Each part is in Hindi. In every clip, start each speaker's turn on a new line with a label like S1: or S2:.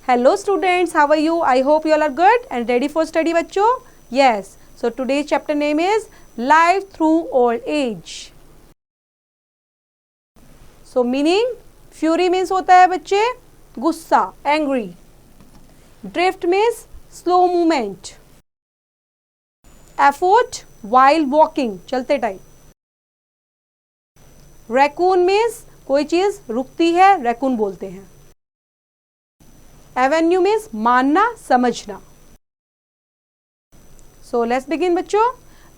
S1: Hello students, how are you? I hope you all are good and ready for study बच्चों. Yes, so today's chapter name is Life Through Old Age. So meaning fury means होता है बच्चे गुस्सा, angry. Drift means slow movement. Effort while walking, चलते टाइम. Raccoon means कोई चीज रुकती है, raccoon बोलते हैं. Avenue means मानना, समझना. So let's begin बच्चों.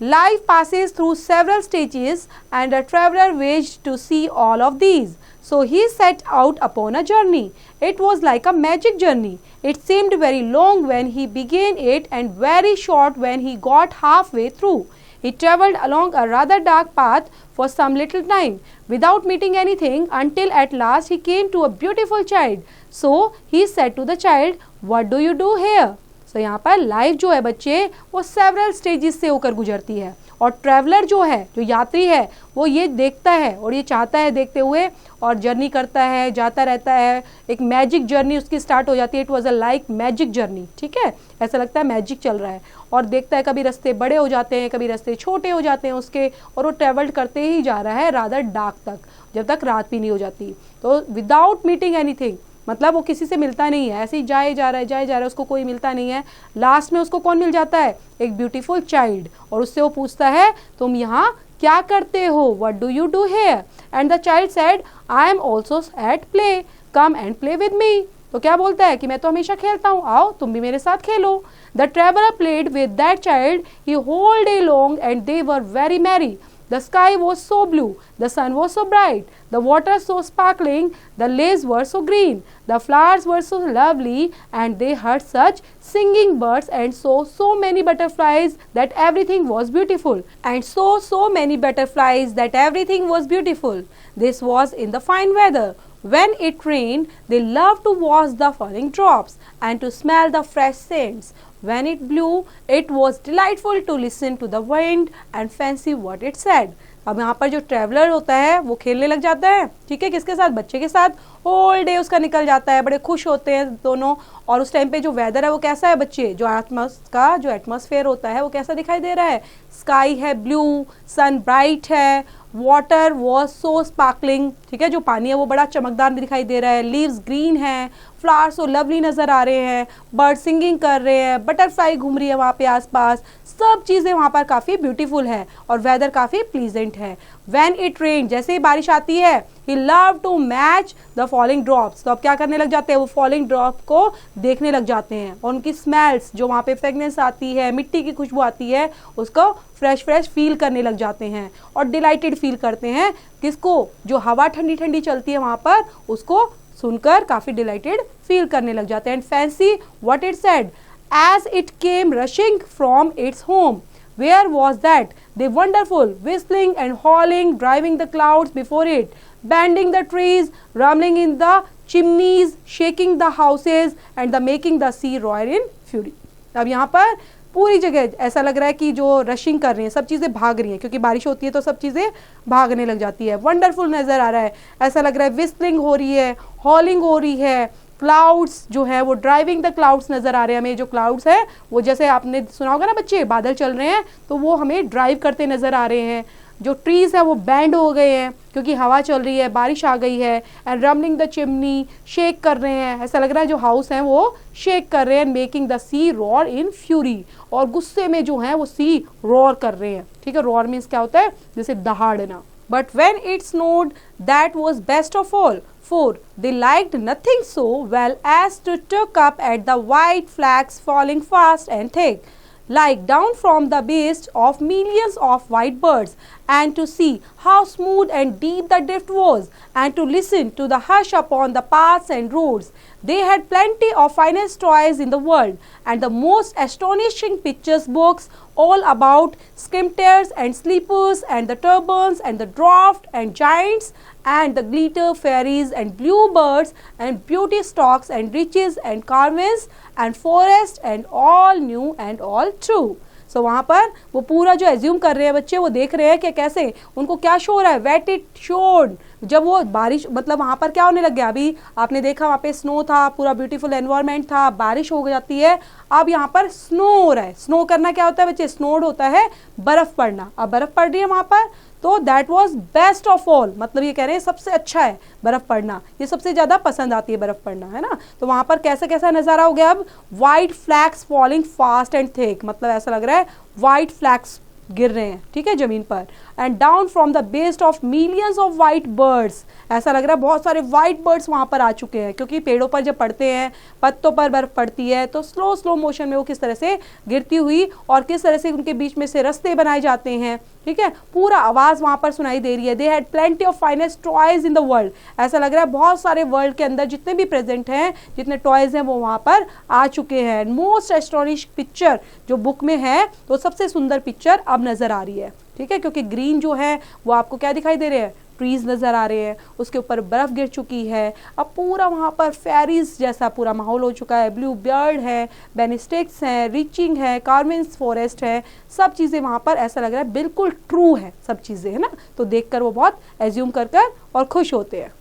S1: Life passes through several stages and a traveler wished to see all of these. So he set out upon a journey. It was like a magic journey. It seemed very long when he began it and very short when he got halfway through. He travelled along a rather dark path for some little time without meeting anything until at last he came to a beautiful child. So he said to the child, "What do you do here?" So यहाँ पर लाइफ जो है बच्चे वो सेवरल स्टेजेस से होकर गुजरती है और ट्रैवलर जो है, जो यात्री है, वो ये देखता है और ये चाहता है देखते हुए और जर्नी करता है, जाता रहता है. एक मैजिक जर्नी उसकी स्टार्ट हो जाती है. It was a like magic journey. ठीक है, ऐसा लगता है मैजिक चल रहा है और देखता है कभी रास्ते बड़े हो जाते हैं, कभी रास्ते छोटे हो जाते हैं उसके, और वो ट्रैवल करते ही जा रहा है रादर डार्क तक, जब तक रात भी नहीं हो जाती. तो विदाउट मीटिंग एनीथिंग, मतलब वो किसी से मिलता नहीं है, ऐसे ही जाए जा रहा है, उसको कोई मिलता नहीं है. लास्ट में उसको कौन मिल जाता है? एक ब्यूटीफुल चाइल्ड. और उससे वो पूछता है तुम यहाँ क्या करते हो? What do you do here? And the child said I am also at play, come and play with me. तो क्या बोलता है कि मैं तो हमेशा खेलता हूँ, आओ तुम भी मेरे साथ खेलो. The traveller played with that child he whole day long and they were very merry. The sky was so blue, the sun was so bright, the water so sparkling, the leaves were so green, the flowers were so lovely, and they heard such singing birds and saw so many butterflies that everything was beautiful. And so many butterflies that everything was beautiful. This was in the fine weather. When it rained, they loved to watch the falling drops and to smell the fresh scents. When it blew, it was delightful to listen to the wind and fancy what it said. अब यहाँ पर जो ट्रैवलर होता है वो खेलने लग जाता है. ठीक है, किसके साथ? बच्चे के साथ. होल डे उसका निकल जाता है, बड़े खुश होते हैं दोनों. और उस टाइम पे जो वेदर है वो कैसा है बच्चे? जो एटमॉस्फेयर होता है वो कैसा दिखाई दे रहा है? स्काई है ब्लू, सन ब्राइट है, वाटर वॉज सो स्पार्कलिंग. ठीक है, जो पानी है वो बड़ा चमकदार दिखाई दे रहा है. लीव्स ग्रीन है, फ्लावर्स सो लवली नज़र आ रहे हैं, बर्ड सिंगिंग कर रहे हैं, बटरफ्लाई घूम रही है वहाँ पे आसपास. सब चीज़ें वहाँ पर काफ़ी ब्यूटीफुल है और वेदर काफ़ी प्लीजेंट है. व्हेन इट रेन, जैसे ही बारिश आती है, he love to match the falling drops. तो अब क्या करने लग जाते हैं? वो फॉलिंग ड्रॉप को देखने लग जाते हैं और उनकी स्मेल्स, जो वहाँ पे फ्रेगनेंस आती है, मिट्टी की खुशबू आती है, उसको फ्रेश फील करने लग जाते हैं और डिलाइटेड फील करते हैं. किसको? जो हवा ठंडी ठंडी चलती है वहाँ पर, उसको सुनकर काफ़ी डिलाइटेड फील करने लग जाते हैं. And fancy what it said as it came rushing from its home. Where was that? The wonderful whistling and howling, driving the clouds before it, bending the trees, rumbling in the chimneys, shaking the houses, and the making the sea roar in fury. अब यहाँ पर पूरी जगह ऐसा लग रहा है कि जो रशिंग कर रही हैं, सब चीज़ें भाग रही हैं, क्योंकि बारिश होती है तो सब चीज़ें भागने लग जाती है. वंडरफुल नज़र आ रहा है, ऐसा लग रहा है विस्लिंग हो रही है, हॉलिंग हो रही है. क्लाउड्स जो है वो ड्राइविंग द क्लाउड्स नज़र आ रहे हैं हमें. जो क्लाउड्स है वो जैसे आपने सुना होगा ना बच्चे, बादल चल रहे हैं तो वो हमें ड्राइव करते नज़र आ रहे हैं. जो ट्रीज़ है वो बैंड हो गए हैं क्योंकि हवा चल रही है, बारिश आ गई है. एंड रमलिंग द चिमनी, शेक कर रहे हैं, ऐसा लग रहा है जो हाउस हैं वो शेक कर रहे हैं. Making the sea roar in fury, और गुस्से में जो है वो सी रॉर कर रहे हैं. ठीक है, रॉर मीन्स क्या होता है? जैसे दहाड़ना. But when it snowed, that was best of all, for they liked nothing so well as to look up at the white flags falling fast and thick, like down from the beast of millions of white birds, and to see how smooth and deep the drift was, and to listen to the hush upon the paths and roads. They had plenty of finest toys in the world, and the most astonishing pictures books all about scimitars and sleepers and the turbans and the dwarfs and giants and the glitter fairies and bluebirds and beauty stalks and riches and caverns and forest and all new and all true. So वहाँ पर वो पूरा जो एज्यूम कर रहे हैं बच्चे, वो देख रहे हैं कि कैसे उनको क्या शो हो रहा है. वेट इट शोड जब वो बारिश मतलब वहाँ पर क्या होने लग गया, अभी आपने देखा वहाँ पे स्नो था, पूरा ब्यूटीफुल एनवायरनमेंट था, बारिश हो जाती है, अब यहाँ पर स्नो हो रहा है। स्नो करना क्या होता है बच्चे, स्नोड होता है बर्फ पड़ना। अब बर्फ पड़ रही है वहाँ पर, तो that was best of all, मतलब ये कह रहे हैं सबसे अच्छा है बर्फ पड़ना, ये सबसे ज़्यादा पसंद आती है बर्फ पड़ना, है ना। तो वहाँ पर कैसा कैसा नज़ारा हो गया, अब white flakes falling fast and thick, मतलब ऐसा लग रहा है वाइट फ्लैक्स गिर रहे हैं, ठीक है, जमीन पर। And down from the best of millions of white birds, ऐसा लग रहा है बहुत सारे वाइट बर्ड्स वहाँ पर आ चुके हैं, क्योंकि पेड़ों पर जब पड़ते हैं, पत्तों पर बर्फ पड़ती है, तो स्लो स्लो मोशन में वो किस तरह से गिरती हुई और किस तरह से उनके बीच में से रास्ते बनाए जाते हैं, ठीक है, पूरा आवाज़ वहाँ पर सुनाई दे रही है। They had plenty of finest toys in the world, ऐसा लग रहा है बहुत सारे वर्ल्ड के अंदर जितने भी प्रेजेंट हैं, जितने टॉयज हैं वो वहाँ पर आ चुके हैं। मोस्ट एस्टोनिश पिक्चर जो बुक में है, तो सबसे सुंदर पिक्चर अब नज़र आ रही है, ठीक है, क्योंकि ग्रीन जो है वो आपको क्या दिखाई दे रहे हैं, ट्रीज नज़र आ रहे हैं, उसके ऊपर बर्फ़ गिर चुकी है। अब पूरा वहाँ पर फेरीज जैसा पूरा माहौल हो चुका है, ब्लू बर्ड है, बेनिस्टिक्स है, रीचिंग है, कार्मेन्स फॉरेस्ट है, सब चीज़ें वहाँ पर ऐसा लग रहा है बिल्कुल ट्रू है सब चीज़ें, है ना। तो देखकर वो बहुत एज्यूम कर और खुश होते हैं।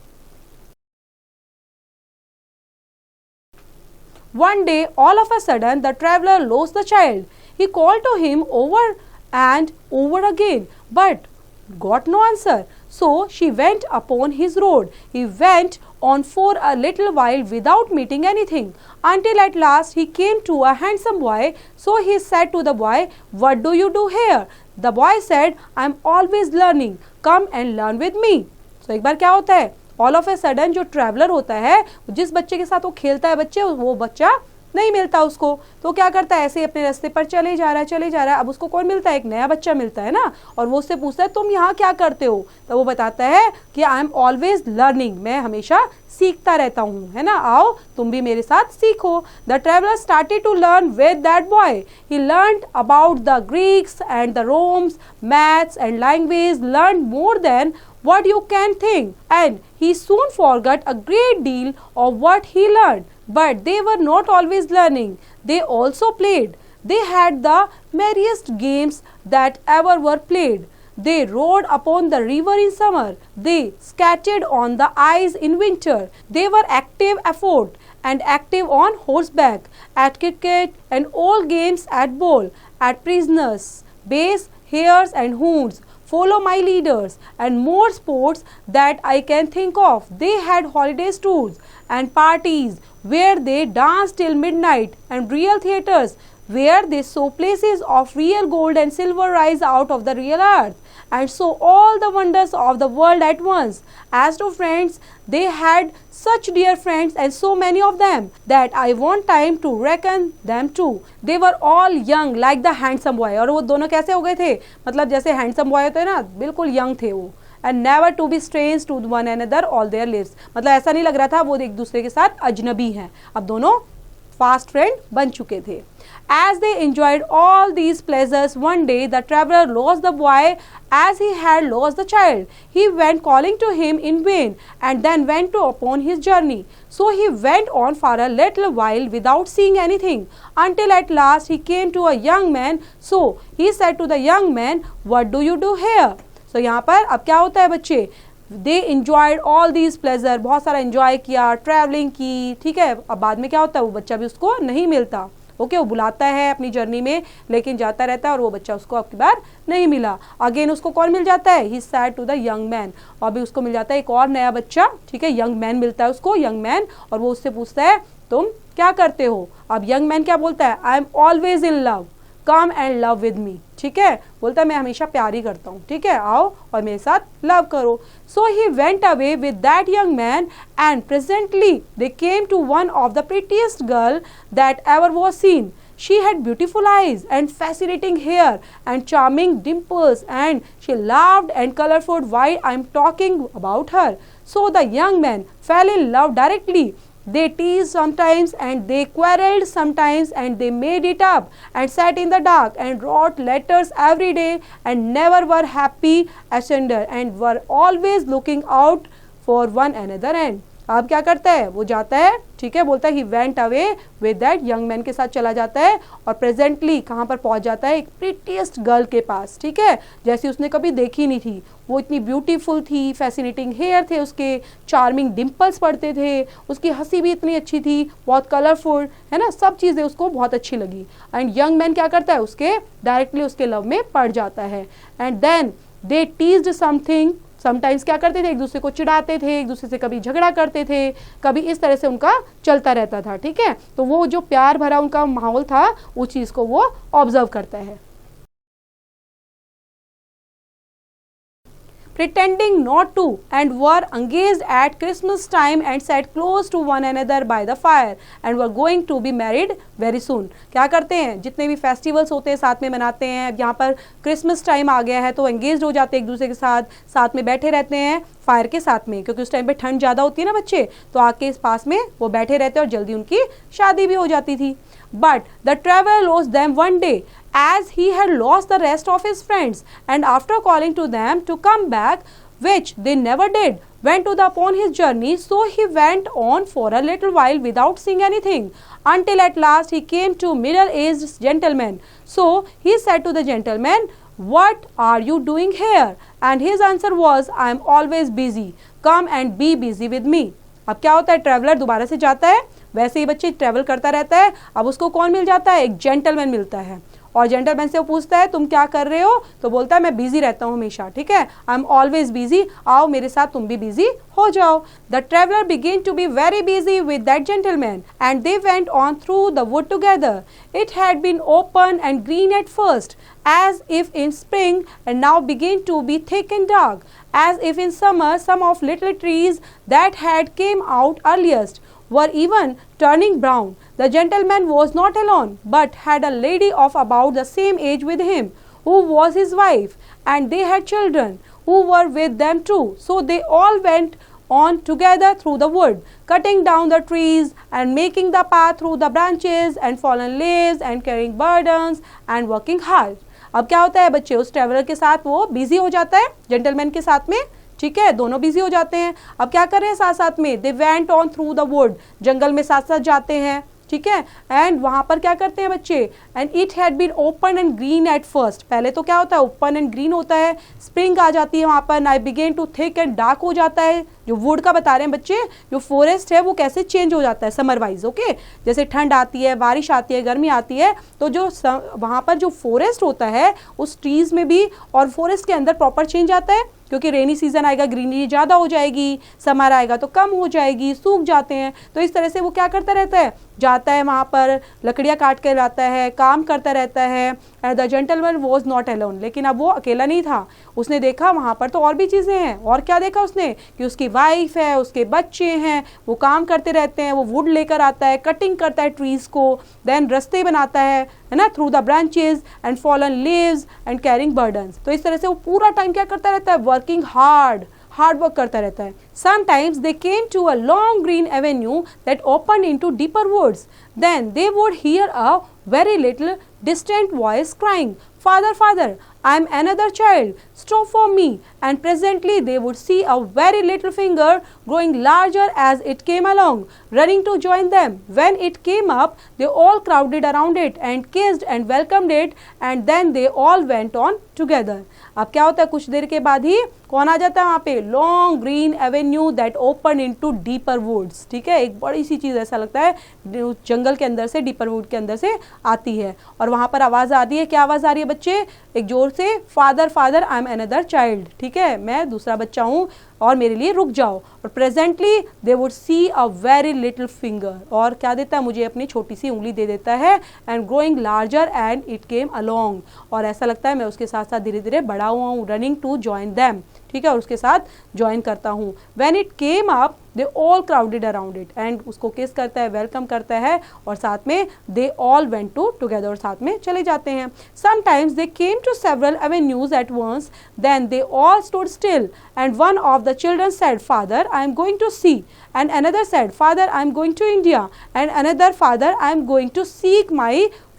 S1: One day, all of a sudden, the traveler lost the child. He called to him over and over again, but got no answer. So she went upon his road. He went on for a little while without meeting anything, until at last he came to a handsome boy. So he said to the boy, "What do you do here?" The boy said, "I am always learning. Come and learn with me." So एक बार क्या होता है, ऑल ऑफ ए सडन जो ट्रैवलर होता है, जिस बच्चे के साथ वो खेलता है बच्चे, वो बच्चा नहीं मिलता उसको, तो क्या करता है, ऐसे ही अपने रास्ते पर चले जा रहा है। अब उसको कौन मिलता है, एक नया बच्चा मिलता है ना, और वो उससे पूछता है तुम यहाँ क्या करते हो, तो वो बताता है कि आई एम ऑलवेज लर्निंग, मैं हमेशा सीखता रहता हूँ, है ना, आओ तुम भी मेरे साथ सीखो। The traveller started to learn with that boy. He learned about the Greeks and the Romans, maths and language, learn more than what you can think, and he soon forgot a great deal of what he learned. But they were not always learning, they also played. They had the merriest games that ever were played. They rode upon the river in summer, they skated on the ice in winter. They were active afoot and active on horseback, at cricket and all games, at ball, at prisoners, base, hares and hounds, follow my leaders, and more sports that I can think of. They had holidays tours and parties where they danced till midnight, and real theatres where they saw places of real gold and silver rise out of the real earth, and saw all the wonders of the world at once. As to friends, they had such dear friends, and so many of them, that I want time to reckon them too. They were all young like the handsome boy. और वो दोनों कैसे हो गए थे, मतलब जैसे हैंडसम बॉय होते हैं ना, बिल्कुल यंग थे वो। And never to be strange to one another all their lives, मतलब ऐसा नहीं लग रहा था वो एक दूसरे के साथ अजनबी हैं, अब दोनों फास्ट फ्रेंड बन चुके थे। As they enjoyed all these pleasures, one day the traveler lost the boy as he had lost the child. He went calling to him in vain, and then went upon his journey. So he went on for a little while without seeing anything, until at last he came to a young man. So he said to the young man, "What do you do here?" So यहाँ पर अब क्या होता है बच्चे, दे इंजॉयड ऑल दीज प्लेजर, बहुत सारा इंजॉय किया, ट्रैवलिंग की, ठीक है। अब बाद में क्या होता है, वो बच्चा भी उसको नहीं मिलता, ओके, वो बुलाता है अपनी जर्नी में, लेकिन जाता रहता है और वो बच्चा उसको अब की बार नहीं मिला। अगेन उसको कौन मिल जाता है, he said to the young man, और भी उसको मिल जाता है एक और नया बच्चा, ठीक है, यंग मैन मिलता है उसको, यंग मैन, और वो उससे पूछता है तुम क्या करते हो। अब यंग मैन क्या बोलता है, I am always in love, come and love with me, ठीक है, बोलता है मैं हमेशा प्यार ही करता हूँ, ठीक है, आओ और मेरे साथ लव करो। So he went away with that young man, and presently they came to one of the prettiest girl that ever was seen. She had beautiful eyes and fascinating hair and charming dimples, and she laughed and colorful while I am talking about her. So the young man fell in love directly. They teased sometimes and they quarreled sometimes, and they made it up and sat in the dark and wrote letters every day, and never were happy asunder, and were always looking out for one another. And अब क्या करता है, वो जाता है, ठीक है, बोलता है ही went away with that young man के साथ चला जाता है और प्रेजेंटली कहाँ पर पहुँच जाता है, एक प्रीटीएस्ट गर्ल के पास, ठीक है, जैसी उसने कभी देखी नहीं थी। वो इतनी ब्यूटीफुल थी, फैसिनेटिंग हेयर थे उसके, चार्मिंग डिम्पल्स पड़ते थे, उसकी हंसी भी इतनी अच्छी थी, बहुत कलरफुल, है ना, सब चीज़ें उसको बहुत अच्छी लगी। एंड यंग मैन क्या करता है, उसके डायरेक्टली उसके लव में पड़ जाता है। And then they teased something, sometimes क्या करते थे, एक दूसरे को चिढ़ाते थे, एक दूसरे से कभी झगड़ा करते थे, कभी इस तरह से उनका चलता रहता था, ठीक है। तो वो जो प्यार भरा उनका माहौल था, उस चीज़ को वो ऑब्जर्व करता है। pretending not to, and were engaged at Christmas time and sat close to one another by the fire and were going to be married very soon। क्या करते हैं, जितने भी फेस्टिवल्स होते हैं साथ में मनाते हैं। यहाँ पर क्रिसमस टाइम आ गया है तो एंगेज हो जाते हैं एक दूसरे के साथ में बैठे रहते हैं फायर के साथ में, क्योंकि उस टाइम पे ठंड ज़्यादा होती है ना बच्चे, तो आग के पास में वो बैठे रहते हैं और जल्दी उनकी शादी भी हो जाती थी। But the traveler lost them one day, as he had lost the rest of his friends, and after calling to them to come back, which they never did, went upon his journey. So he went on for a little while without seeing anything, until at last he came to middle-aged gentleman. So he said to the gentleman, "What are you doing here?" And his answer was, "I am always busy. Come and be busy with me." अब क्या होता है, ट्रैवलर दोबारा से जाता है, वैसे ही बच्चे ट्रैवल करता रहता है। अब उसको कौन मिल जाता है, एक जेंटलमैन मिलता है, और जेंटलमैन से वो पूछता है तुम क्या कर रहे हो, तो बोलता है मैं बिजी रहता हूँ हमेशा, ठीक है, आई एम ऑलवेज बिजी, आओ मेरे साथ तुम भी बिजी हो जाओ। The traveller began to be very busy with that gentleman and they went on through the wood together. It had been open and green at first as if in spring and now began to be thick and dark as if in summer. Some of little trees that had came out earliest were even turning brown. The gentleman was not alone but had a lady of about the same age with him who was his wife, and they had children who were with them too. So they all went on together through the wood, cutting down the trees and making the path through the branches and fallen leaves and carrying burdens and working hard. अब क्या होता है बच्चे, उस ट्रैवलर के साथ वो बिजी हो जाता है, जेंटलमैन के साथ में, ठीक है, दोनों बिजी हो जाते हैं। अब क्या कर रहे हैं साथ साथ में, they went on through the wood, जंगल में साथ साथ जाते हैं, ठीक है, एंड वहां पर क्या करते हैं बच्चे, and it had been open and green at first, पहले तो क्या होता है ओपन एंड ग्रीन होता है, स्प्रिंग आ जाती है वहां पर, now began to thick and dark हो जाता है। जो वुड का बता रहे हैं बच्चे, जो फॉरेस्ट है वो कैसे चेंज हो जाता है समर वाइज, ओके, जैसे ठंड आती है, बारिश आती है, गर्मी आती है, तो जो वहां पर जो फॉरेस्ट होता है उस ट्रीज में भी और फॉरेस्ट के अंदर प्रॉपर चेंज आता है, क्योंकि रेनी सीजन आएगा ग्रीनरी ज़्यादा हो जाएगी, समर आएगा तो कम हो जाएगी, सूख जाते हैं। तो इस तरह से वो क्या करता रहता है, जाता है वहाँ पर, लकड़ियाँ काट कर लाता है, काम करता रहता है। The gentleman was not alone, लेकिन अब वो अकेला नहीं था, उसने देखा वहाँ पर तो और भी चीज़ें हैं, और क्या देखा उसने कि उसकी वाइफ है, उसके बच्चे हैं, वो काम करते रहते हैं, वो वुड लेकर आता है, कटिंग करता है ट्रीज को, देन रास्ते बनाता है ना, through the branches and fallen leaves and carrying burdens. तो इस तरह से वो पूरा टाइम क्या करता रहता है, वर्किंग हार्ड वर्क करता रहता है। Sometimes they came to a long green avenue that opened into deeper woods. Then they would hear a very little distant voice crying, "Father, father, I am another child, stop for me." And presently they would see a very little finger growing larger as it came along, running to join them. When it came up, they all crowded around it and kissed and welcomed it, and then they all went on together. अब क्या होता है, कुछ देर के बाद ही कौन आ जाता है वहाँ पे, long green avenue that open into deeper woods, ठीक है, एक बड़ी सी चीज़ ऐसा लगता है जंगल के अंदर से, डीपर वुड के अंदर से आती है, और वहाँ पर आवाज़ आ रही है, क्या आवाज़ आ रही है बच्चे, एक जोर से, father father I M another child, ठीक है, मैं दूसरा बच्चा हूँ और मेरे लिए रुक जाओ। और presently they would see a very little finger, और क्या देता है मुझे, अपनी छोटी सी उंगली दे देता है, and growing larger and it came along, और ऐसा लगता है मैं उसके साथ साथ धीरे धीरे बड़ा हुआ हूँ, रनिंग टू जॉइन दैम, ठीक है, और उसके साथ ज्वाइन करता हूँ। When it came up they all crowded around it, and उसको किस करता है, वेलकम करता है, और साथ में they all went to together, और साथ में चले जाते हैं। Sometimes they came to several avenues at once, then they all stood still, and one of the children said, "Father, I am going to sea," and another said, "Father, I am going to India," and another, "Father, I am going to seek my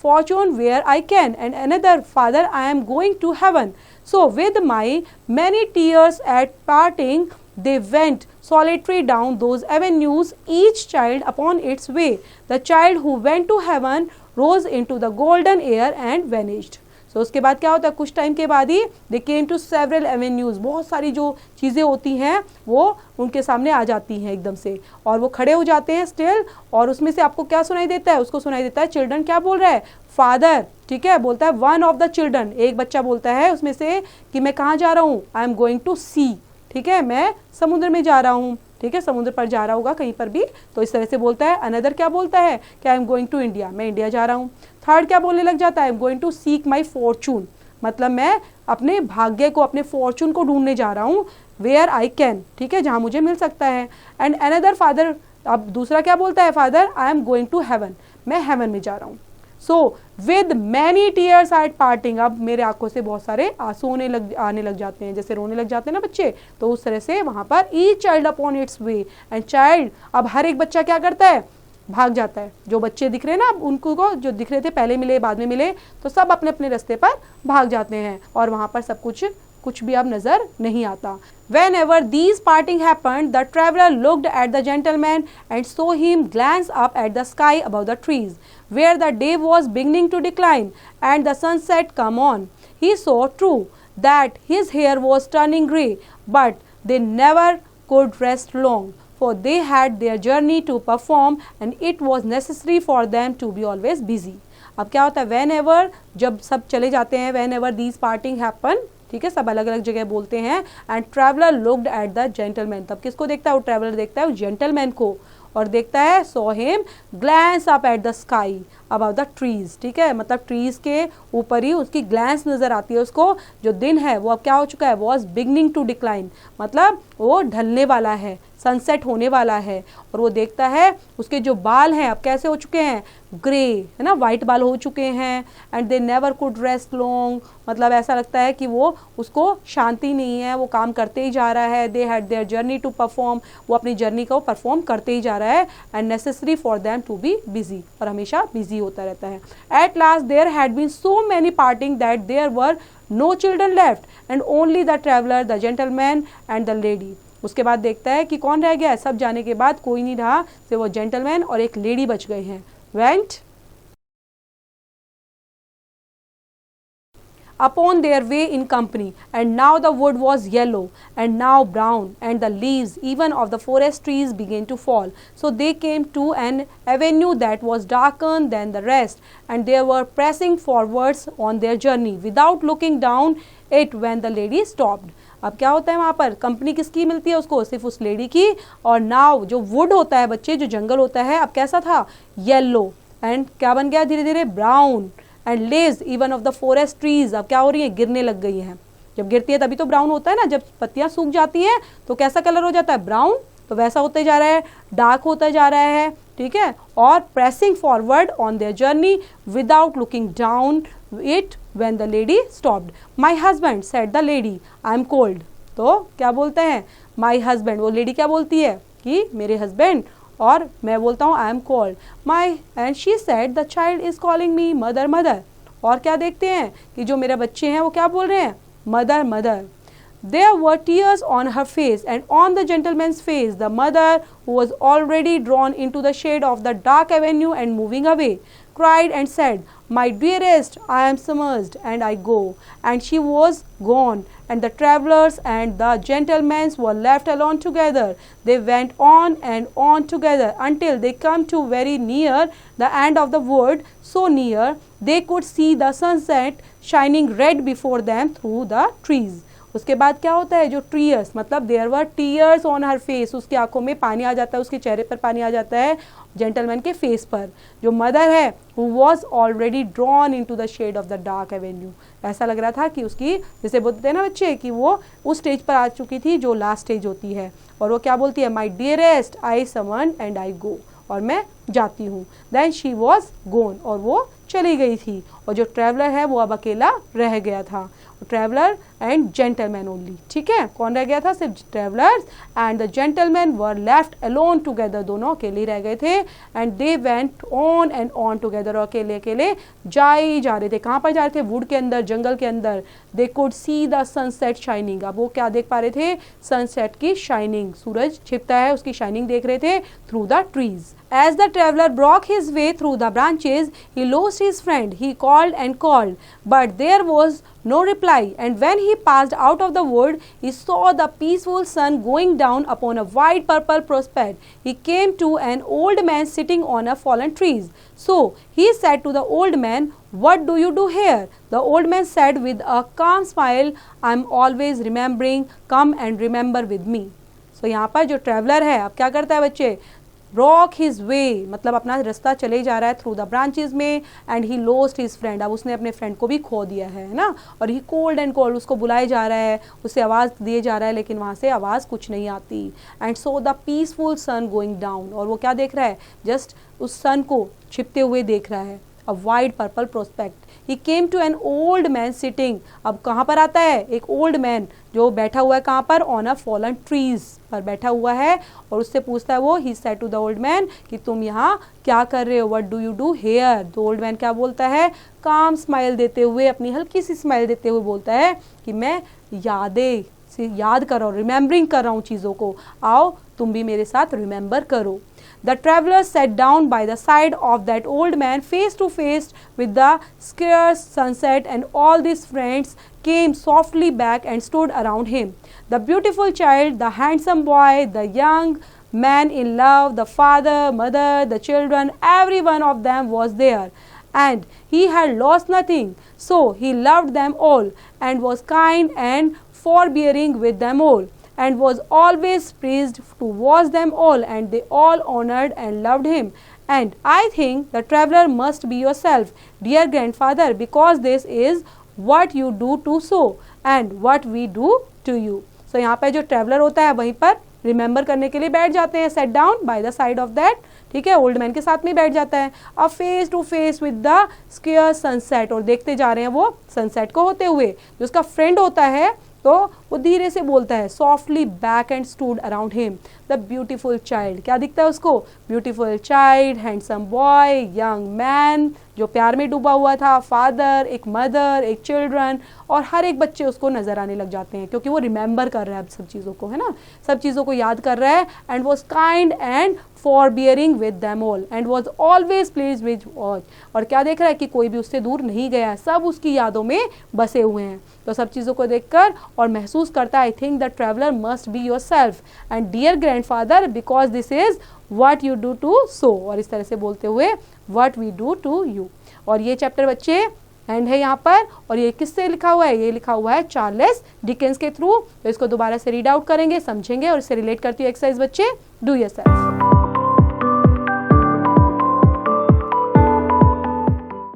S1: fortune where I can," and another, "Father, I am going to heaven." So with my many tears at parting, they went solitary down those avenues, each child upon its way. The child who went to heaven rose into the golden air and vanished. So उसके बाद क्या होता है, कुछ टाइम के बाद ही they came to several avenues, बहुत सारी जो चीज़ें होती हैं वो उनके सामने आ जाती हैं एकदम से, और वो खड़े हो जाते हैं स्टिल, और उसमें से आपको क्या सुनाई देता है, उसको सुनाई देता है चिल्ड्रन क्या बोल रहा है, फादर, ठीक है, बोलता है वन ऑफ द चिल्ड्रन, एक बच्चा बोलता है उसमें से कि मैं कहाँ जा रहा हूँ, आई एम गोइंग टू सी, ठीक है, मैं समुद्र में जा रहा हूँ, ठीक है, समुद्र पर जा रहा होगा कहीं पर भी, तो इस तरह से बोलता है। अनदर क्या बोलता है कि I am going to India, मैं इंडिया जा रहा हूँ। थर्ड क्या बोलने लग जाता है, I am going to seek my fortune, मतलब मैं अपने भाग्य को, अपने फॉर्चून को ढूंढने जा रहा हूँ, वेयर आई कैन, ठीक है, जहाँ मुझे मिल सकता है। एंड अनदर फादर, अब दूसरा क्या बोलता है father, I am going to heaven, मैं हेवन में जा रहा हूँ। So with many tears at parting, अब मेरे आंखों से बहुत सारे आंसू आने लग जाते हैं, जैसे रोने लग जाते हैं ना बच्चे, तो उस तरह से वहाँ पर each child upon its way, and child, अब हर एक बच्चा क्या करता है, भाग जाता है। जो बच्चे दिख रहे हैं ना, अब उनको को जो दिख रहे थे पहले मिले बाद में मिले, तो सब अपने अपने रास्ते पर भाग जाते हैं, और वहाँ पर सब कुछ भी अब नजर नहीं आता। Whenever these parting happened, the traveler looked at the gentleman and saw him glance up at the sky above the trees, where the day was beginning to decline and the sunset come on. He saw, true, that his hair was turning grey, but they never could rest long, for they had their journey to perform and it was necessary for them to be always busy. अब क्या होता है, whenever, जब सब चले जाते हैं, whenever these parting happen, ठीक है, सब अलग अलग जगह बोलते हैं, and traveller looked at the gentleman, तब किसको देखता है, वो ट्रैवलर देखता है उस जेंटलमैन को, और देखता है saw him glance up at the sky above the trees, ठीक है, मतलब ट्रीज के ऊपर ही उसकी ग्लैंस नजर आती है उसको, जो दिन है वो अब क्या हो चुका है, वॉज बिगनिंग टू डिक्लाइन, मतलब वो ढलने वाला है, सनसेट होने वाला है, और वो देखता है उसके जो बाल हैं अब कैसे हो चुके हैं, ग्रे, है ना, वाइट बाल हो चुके हैं, and they never could rest long, मतलब ऐसा लगता है कि वो उसको शांति नहीं है, वो काम करते ही जा रहा है, they had their journey to perform, वो अपनी जर्नी को परफॉर्म करते ही जा रहा है, and necessary for them to be busy, और हमेशा बिजी होता रहता है। At last there had been so many parting that there were no children left and only the traveller, the gentleman and the lady. उसके बाद देखता है कि कौन रह गया है, सब जाने के बाद कोई नहीं रहा, सिर्फ वो जेंटलमैन और एक लेडी बच गए हैं। went upon their way in company, and now the wood was yellow and now brown, and the leaves even of the forest trees began to fall. So they came to an avenue that was darker than the rest, and they were pressing forwards on their journey without looking down it when the lady stopped. अब क्या होता है, वहाँ पर कंपनी किसकी मिलती है उसको, सिर्फ उस लेडी की, और नाव जो वुड होता है बच्चे, जो जंगल होता है, अब कैसा था, येलो, एंड क्या बन गया धीरे धीरे, brown, and leaves even of the forest trees, अब क्या हो रही है, गिरने लग गई हैं। जब गिरती है तभी तो ब्राउन होता है ना, जब पत्तियां सूख जाती हैं तो कैसा कलर हो जाता है, ब्राउन, तो वैसा होते जा रहा है, डार्क होता जा रहा है, ठीक है, और pressing forward on their journey without looking down it when the lady stopped. My husband, said the lady, I am cold. तो क्या बोलते हैं, my husband, वो लेडी क्या बोलती है कि मेरे हस्बैंड, और मैं बोलता हूँ I am cold. My, and she said the child is calling me mother mother. और क्या देखते हैं कि जो मेरे बच्चे हैं वो क्या बोल रहे हैं, mother mother. There were tears on her face and on the gentleman's face. The mother, who was already drawn into the shade of the dark avenue and moving away, cried and said, My dearest, I am submerged and I go. And she was gone, and the travellers and the gentlemen were left alone together. They went on and on together until they come to very near the end of the wood, so near they could see the sunset shining red before them through the trees. उसके बाद क्या होता है, जो टीयर्स, मतलब there were tears on her face, उसकी आंखों में पानी आ जाता है, उसके चेहरे पर पानी आ जाता है, जेंटलमैन के फेस पर। जो मदर है who was already drawn into the shade of the dark avenue, ऐसा लग रहा था कि उसकी, जैसे बोलते हैं ना बच्चे कि वो उस स्टेज पर आ चुकी थी जो लास्ट स्टेज होती है, और वो क्या बोलती है, माई dearest I someone and I गो, और मैं जाती हूँ। देन शी वॉज गोन, और वो चली गई थी, और जो ट्रैवलर है वो अब अकेला रह गया था। Traveller and gentleman only. ठीक है, कौन रह गया था? सिर्फ travellers and the gentleman were left alone together, दोनों अकेले रह गए थे। And they went on and on together, अकेले अकेले जा रहे थे। कहाँ पर जा रहे थे? वुड के अंदर, जंगल के अंदर। They could see the sunset shining, अब वो क्या देख पा रहे थे? सनसेट की शाइनिंग, सूरज छिपता है उसकी शाइनिंग देख रहे थे through the trees. As the traveler broke his way through the branches, he lost his friend. He called and called, but there was no reply. And when he passed out of the wood, he saw the peaceful sun going down upon a wide purple prospect. He came to an old man sitting on a fallen tree. So he said to the old man, "What do you do here?" The old man said with a calm smile, "I am always remembering. Come and remember with me." So यहाँ पर जो ट्रैवलर है अब क्या करता है बच्चे? रॉक हिज वे, मतलब अपना रास्ता चले जा रहा है थ्रू द ब्रांचेस में। And he lost his friend, अब उसने अपने फ्रेंड को भी खो दिया है ना। और ही कोल्ड एंड कोल्ड, उसको बुलाए जा रहा है, उसे आवाज़ दिए जा रहा है, लेकिन वहाँ से आवाज़ कुछ नहीं आती। And so the peaceful sun going down, और वो क्या देख रहा है? जस्ट उस सन को छिपते हुए देख रहा है। A wide purple prospect. He came to an old man sitting, अब कहाँ पर आता है? एक ओल्ड मैन जो बैठा हुआ है, कहाँ पर? ऑन अ फॉलन ट्रीज पर बैठा हुआ है। और उससे पूछता है वो, he said to the old man, कि तुम यहाँ क्या कर रहे हो? What do you do here? तो ओल्ड मैन क्या बोलता है? काम स्माइल देते हुए, अपनी हल्की सी स्माइल देते हुए बोलता है कि मैं याद कर रहा हूँ, रिमेम्बरिंग कर रहा हूँ चीज़ों को, आओ तुम भी मेरे साथ रिमेंबर करो। The traveler sat down by the side of that old man, face to face with the scarce sunset, and all his friends came softly back and stood around him. The beautiful child, the handsome boy, the young man in love, the father, mother, the children, every one of them was there. And he had lost nothing, so he loved them all, and was kind and forbearing with them all, and was always pleased to watch them all, and they all honored and loved him. And I think the traveler must be yourself, dear grandfather, because this is what you do to so, and what we do to you. So यहाँ पे जो ट्रैवलर होता है वहीं पर रिमेंबर करने के लिए बैठ जाते हैं, set down by the side of that, ठीक है, ओल्ड मैन के साथ में बैठ जाता है। अब face to face with the square sunset, और देखते जा रहे हैं वो सनसेट को होते हुए। जो उसका फ्रेंड होता है तो वो धीरे से बोलता है, softly back and stood around him the beautiful child, क्या दिखता है उसको? Beautiful child, handsome boy, young man जो प्यार में डूबा हुआ था, फादर, एक मदर, एक चिल्ड्रन, और हर एक बच्चे उसको नजर आने लग जाते हैं क्योंकि वो रिमेंबर कर रहा है सब चीज़ों को, है ना, सब चीज़ों को याद कर रहा है। And was kind and forbearing with them all, and was always pleased with all, और क्या देख रहा है कि कोई भी उससे दूर नहीं गया है, सब उसकी यादों में बसे हुए हैं। तो सब चीज़ों को देखकर और महसूस करता है, I think the traveller must be yourself and dear grandfather because this is what you do to so, और इस तरह से बोलते हुए what we do to you. और ये चैप्टर बच्चे एंड है यहाँ पर, और ये किससे लिखा हुआ है? ये लिखा हुआ है चार्ल्स डिकेंस के थ्रू। तो इसको दोबारा से रीड आउट करेंगे, समझेंगे, और इससे रिलेट करती है एक्सरसाइज बच्चे, डू योरसेल्फ।